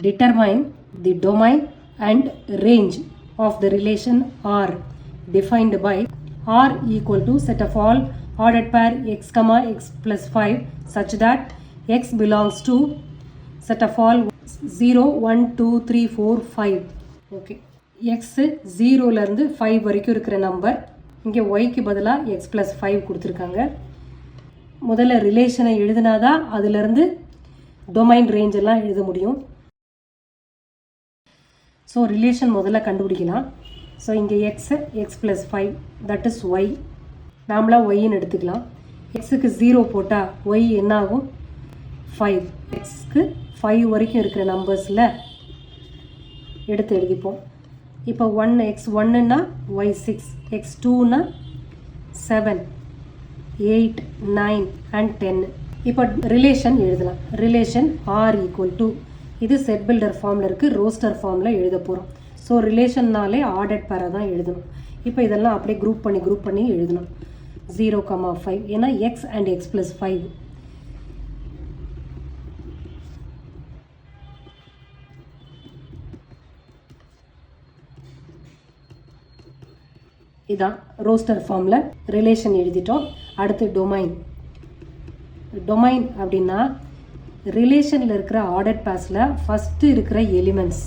determine the domain and range of the relation R defined by R equal to set of all ordered pair x comma x plus 5 such that x belongs to set of all 0 1 2 3 4 5. okay, x 0 இருந்து 5 வரைக்கும் இருக்கிற number, இங்கே yக்கு பதிலாக x plus 5 கொடுத்துருக்காங்க. முதல்ல ரிலேஷனை எழுதினாதான் அதிலிருந்து domain range எல்லாம் எழுத முடியும். ஸோ ரிலேஷன் முதல்ல கண்டுபிடிக்கலாம். ஸோ இங்கே X plus 5 that is Y, நாமளாக ஒய்ன்னு எடுத்துக்கலாம். எக்ஸுக்கு 0 போட்டால் ஒய் என்ன ஆகும்? 5. எக்ஸுக்கு 5 வரைக்கும் இருக்கிற நம்பர்ஸில் எடுத்து எழுதிப்போம். இப்போ எக்ஸ் 1ன்னா ஒய் 6, எக்ஸ் 2ன்னா 7, 8, 9 and 10. இப்போ ரிலேஷன் எழுதலாம். ரிலேஷன் ஆர் ஈக்குவல் டு, இது செட் பில்டர் ஃபார்மில் இருக்குது, ரோஸ்டர் ஃபார்மில் எழுத போகிறோம். ஸோ ரிலேஷன்னாலே ஆர்டர்ட் பேரை தான் எழுதணும். இப்போ இதெல்லாம் அப்படியே குரூப் பண்ணி எழுதணும். 0, 5 ஏன்னா எக்ஸ் அண்ட் எக்ஸ் ப்ளஸ் 5. இதான் ரோஸ்டர் ஃபார்மில் ரிலேஷன் எழுதிட்டோம். அடுத்து டொமைன் அப்படின்னா ரிலேஷனில் இருக்கிற ஆர்டர்ட் பேர்ஸில் ஃபஸ்ட்டு இருக்கிற எலிமெண்ட்ஸ்.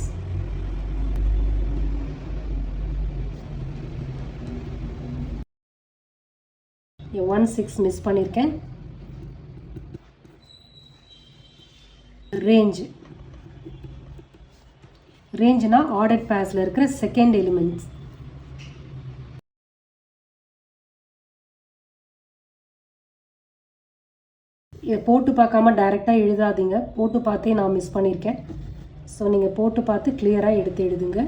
ஒன் 6 மிஸ் பண்ணியிருக்கேன். ரேஞ்சுனா ஆர்டர்ட் பேர்ஸில் இருக்கிற செகண்ட் எலிமெண்ட்ஸ். இதை போட்டு பார்க்காம டைரெக்டாக எழுதாதீங்க, போட்டு பார்த்தே நான் மிஸ் பண்ணியிருக்கேன். ஸோ நீங்கள் போட்டு பார்த்து கிளியராக எடுத்து எழுதுங்க.